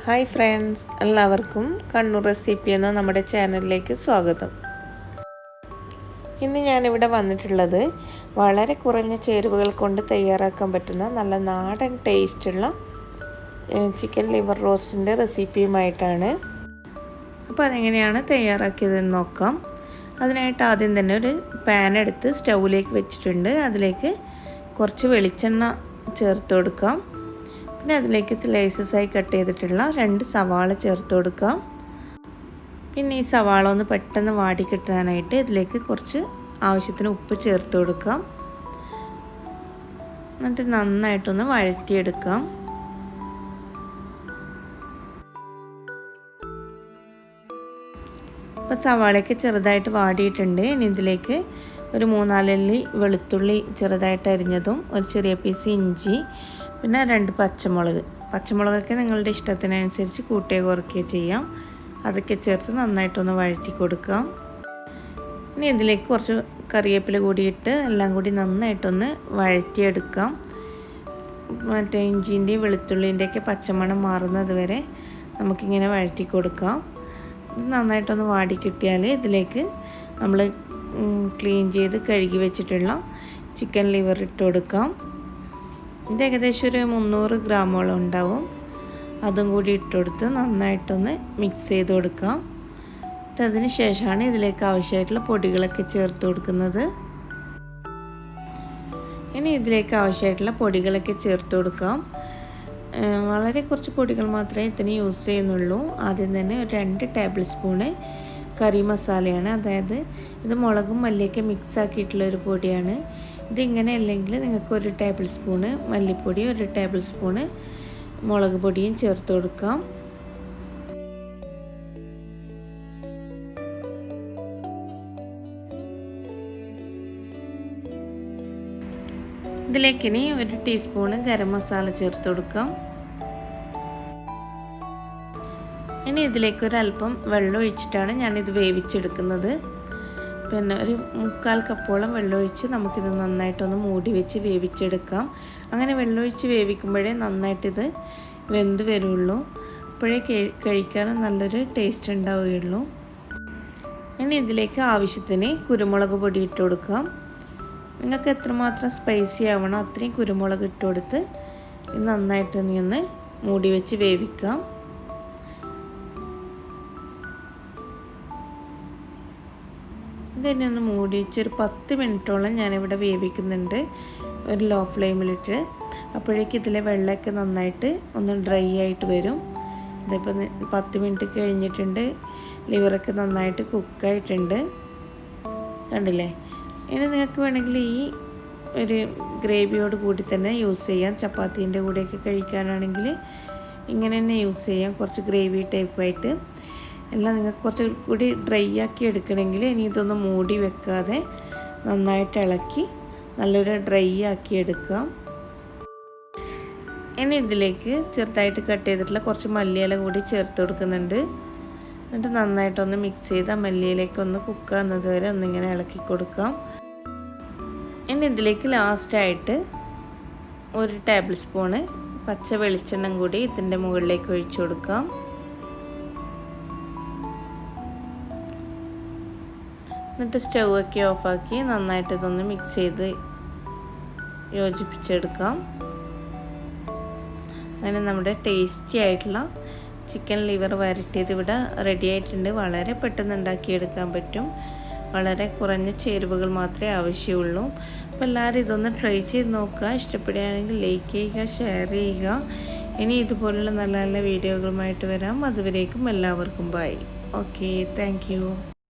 Hi friends, എല്ലാവർക്കും Kannur recipe എന്ന നമ്മുടെ ചാനലിലേക്ക് സ്വാഗതം. ഇന്ന് ഞാനിവിടെ വന്നിട്ടുള്ളത് വളരെ കുറഞ്ഞ ചേരുവകൾ കൊണ്ട് തയ്യാറാക്കാൻ പറ്റുന്ന നല്ല നാടൻ ടേസ്റ്റുള്ള ചിക്കൻ ലിവർ റോസ്റ്റിൻ്റെ റെസിപ്പിയുമായിട്ടാണ്. അപ്പോൾ അതെങ്ങനെയാണ് തയ്യാറാക്കിയതെന്ന് നോക്കാം. അതിനായിട്ട് ആദ്യം തന്നെ ഒരു പാൻ എടുത്ത് സ്റ്റൗവിലേക്ക് വെച്ചിട്ടുണ്ട്. അതിലേക്ക് കുറച്ച് വെളിച്ചെണ്ണ ചേർത്ത് കൊടുക്കാം. പിന്നെ അതിലേക്ക് സ്ലൈസസായി കട്ട് ചെയ്തിട്ടുള്ള 2 സവാള ചേർത്ത് കൊടുക്കാം. പിന്നെ ഈ സവാള ഒന്ന് പെട്ടെന്ന് വാടി കിട്ടാനായിട്ട് ഇതിലേക്ക് കുറച്ച് ആവശ്യത്തിന് ഉപ്പ് ചേർത്ത് കൊടുക്കാം. എന്നിട്ട് നന്നായിട്ടൊന്ന് വഴറ്റിയെടുക്കാം. ഇപ്പോൾ സവാളയൊക്കെ ചെറുതായിട്ട് വാടിയിട്ടുണ്ട്. ഇനി ഇതിലേക്ക് ഒരു 3-4 അല്ലി വെളുത്തുള്ളി ചെറുതായിട്ട് അരിഞ്ഞതും, ഒരു ചെറിയ പീസ് ഇഞ്ചി, പിന്നെ 2 പച്ചമുളകൊക്കെ നിങ്ങളുടെ ഇഷ്ടത്തിനനുസരിച്ച് കൂട്ടുകയോ കുറയ്ക്കുകയോ ചെയ്യാം. അതൊക്കെ ചേർത്ത് നന്നായിട്ടൊന്ന് വഴറ്റി കൊടുക്കാം. ഇനി ഇതിലേക്ക് കുറച്ച് കറിവേപ്പില കൂടിയിട്ട് എല്ലാം കൂടി നന്നായിട്ടൊന്ന് വഴറ്റിയെടുക്കാം. മറ്റേ ഇഞ്ചിൻ്റെയും വെളുത്തുള്ളിൻ്റെയൊക്കെ പച്ചമണം മാറുന്നത് വരെ നമുക്കിങ്ങനെ വഴറ്റി കൊടുക്കാം. ഇത് നന്നായിട്ടൊന്ന് വാടി കിട്ടിയാൽ ഇതിലേക്ക് നമ്മൾ ക്ലീൻ ചെയ്ത് കഴുകി വെച്ചിട്ടുള്ള ചിക്കൻ ലിവർ ഇട്ട് കൊടുക്കാം. ഇത് ഏകദേശം ഒരു 300 ഗ്രാമോളം ഉണ്ടാവും. അതും കൂടി ഇട്ടുകൊടുത്ത് നന്നായിട്ടൊന്ന് മിക്സ് ചെയ്ത് കൊടുക്കാം. അതിന് ശേഷമാണ് ഇതിലേക്ക് ആവശ്യമായിട്ടുള്ള പൊടികളൊക്കെ ചേർത്ത് കൊടുക്കുന്നത്. ഇനി ഇതിലേക്ക് ആവശ്യമായിട്ടുള്ള പൊടികളൊക്കെ ചേർത്ത് കൊടുക്കാം. വളരെ കുറച്ച് പൊടികൾ മാത്രമേ ഇതിന് യൂസ് ചെയ്യുന്നുള്ളൂ. ആദ്യം തന്നെ ഒരു 2 ടേബിൾ സ്പൂണ് കറി മസാലയാണ്. അതായത് ഇത് മുളകും മല്ലിയൊക്കെ മിക്സ് ആക്കിയിട്ടുള്ളൊരു പൊടിയാണ്. ഇതിങ്ങനെ അല്ലെങ്കിൽ നിങ്ങൾക്ക് 1 ടേബിൾ സ്പൂണ് മല്ലിപ്പൊടി, 1 ടേബിൾ സ്പൂണ് മുളക് പൊടിയും ചേർത്ത് കൊടുക്കാം. ഇതിലേക്കിനി 1 ടീസ്പൂണ് ഗരം മസാല ചേർത്ത് കൊടുക്കാം. ഇനി ഇതിലേക്ക് ഒരല്പം വെള്ളം ഒഴിച്ചിട്ടാണ് ഞാനിത് വേവിച്ചെടുക്കുന്നത്. പിന്നെ ഒരു 3/4 കപ്പോളം വെള്ളമൊഴിച്ച് നമുക്കിത് നന്നായിട്ടൊന്ന് മൂടി വെച്ച് വേവിച്ചെടുക്കാം. അങ്ങനെ വെള്ളമൊഴിച്ച് വേവിക്കുമ്പോഴേ നന്നായിട്ടിത് വെന്ത് വരുള്ളൂ. അപ്പോഴേ കഴിക്കാനും നല്ലൊരു ടേസ്റ്റ് ഉണ്ടാവുകയുള്ളൂ. ഇനി ഇതിലേക്ക് ആവശ്യത്തിന് കുരുമുളക് പൊടി ഇട്ട് കൊടുക്കാം. നിങ്ങൾക്ക് എത്രമാത്രം സ്പൈസി ആവണോ അത്രയും കുരുമുളക് ഇട്ട് കൊടുത്ത് ഇത് നന്നായിട്ടൊന്ന് മൂടി വെച്ച് വേവിക്കാം. ഇതിനെ ഒന്ന് മൂടി വെച്ച് ഒരു 10 മിനിറ്റോളം ഞാനിവിടെ വേവിക്കുന്നുണ്ട്, ഒരു ലോ ഫ്ലെയിമിലിട്ട്. അപ്പോഴേക്കും ഇതിലെ വെള്ളമൊക്കെ നന്നായിട്ട് ഒന്ന് ഡ്രൈ ആയിട്ട് വരും. ഇതിപ്പോൾ 10 മിനിറ്റ് കഴിഞ്ഞിട്ടുണ്ട്. ലിവറൊക്കെ നന്നായിട്ട് കുക്കായിട്ടുണ്ട്, കണ്ടില്ലേ. ഇനി നിങ്ങൾക്ക് വേണമെങ്കിൽ ഈ ഒരു ഗ്രേവിയോട് കൂടി തന്നെ യൂസ് ചെയ്യാം. ചപ്പാത്തീൻ്റെ കൂടെയൊക്കെ കഴിക്കാനാണെങ്കിൽ ഇങ്ങനെ തന്നെ യൂസ് ചെയ്യാം. കുറച്ച് ഗ്രേവി ടൈപ്പായിട്ട്. എല്ലാം നിങ്ങൾക്ക് കുറച്ച് കൂടി ഡ്രൈ ആക്കി എടുക്കണമെങ്കിൽ ഇനി ഇതൊന്ന് മൂടി വെക്കാതെ നന്നായിട്ട് ഇളക്കി നല്ലൊരു ഡ്രൈ ആക്കി എടുക്കാം. ഇനി ഇതിലേക്ക് ചെറുതായിട്ട് കട്ട് ചെയ്തിട്ടുള്ള കുറച്ച് മല്ലിയില കൂടി ചേർത്ത് കൊടുക്കുന്നുണ്ട്. എന്നിട്ട് നന്നായിട്ടൊന്ന് മിക്സ് ചെയ്ത് ആ മല്ലിയിലേക്കൊന്ന് കുക്കാകുന്നത് വരെ ഒന്നിങ്ങനെ ഇളക്കി കൊടുക്കാം. ഇനി ഇതിലേക്ക് ലാസ്റ്റായിട്ട് 1 ടേബിൾ സ്പൂണ് പച്ച വെളിച്ചെണ്ണ കൂടി ഇതിൻ്റെ മുകളിലേക്ക് ഒഴിച്ചു കൊടുക്കാം. എന്നിട്ട് സ്റ്റൗ ഒക്കെ ഓഫാക്കി നന്നായിട്ട് ഇതൊന്ന് മിക്സ് ചെയ്ത് യോജിപ്പിച്ചെടുക്കാം. അങ്ങനെ നമ്മുടെ ടേസ്റ്റി ആയിട്ടുള്ള ചിക്കൻ ലിവർ വരട്ടിയത് ഇവിടെ റെഡി ആയിട്ടുണ്ട്. വളരെ പെട്ടെന്ന് ഉണ്ടാക്കിയെടുക്കാൻ പറ്റും. വളരെ കുറഞ്ഞ ചേരുവകൾ മാത്രമേ ആവശ്യമുള്ളൂ. അപ്പോൾ എല്ലാവരും ഇതൊന്ന് ട്രൈ ചെയ്ത് നോക്കുക. ഇഷ്ടപ്പെടുകയാണെങ്കിൽ ലൈക്ക് ചെയ്യുക, ഷെയർ ചെയ്യുക. ഇനി ഇതുപോലുള്ള നല്ല നല്ല വീഡിയോകളുമായിട്ട് വരാം. അതുവരേക്കും എല്ലാവർക്കും ബൈ. Okay, thank you.